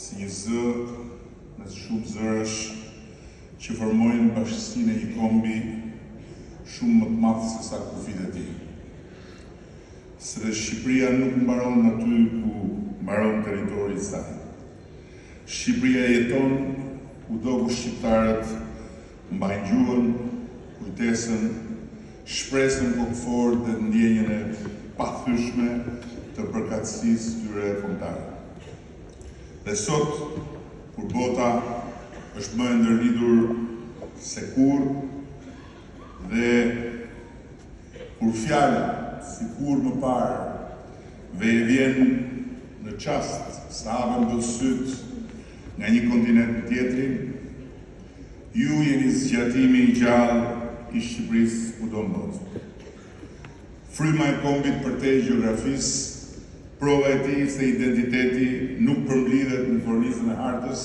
si një zë në shumë zërësh që formojnë bashkësinë e një kombi shumë më të madh se sa kufit e tij. Se dhe Shqipëria nuk mbaron aty ku mbaron territori i saj. Shqipëria jeton kudo ku shqiptarët mbajnë gjuhën, kujtesën, shpresën kokëfort dhe ndjenjën e pathyeshme të përkatësisë tyre kombëtare. Dhe sot, kur bota është më e ndërlidhur se kurrë dhe kur fjala si kur më parë vjen në qast sa hapen do syt nga një kontinent tjetrin, ju jeni zgjatimi i gjallë i Shqipërisë kudo në botë. Fryma e kombit për te gjeografisë, prova e tij se identiteti nuk përmblidhet në kornizën e hartës,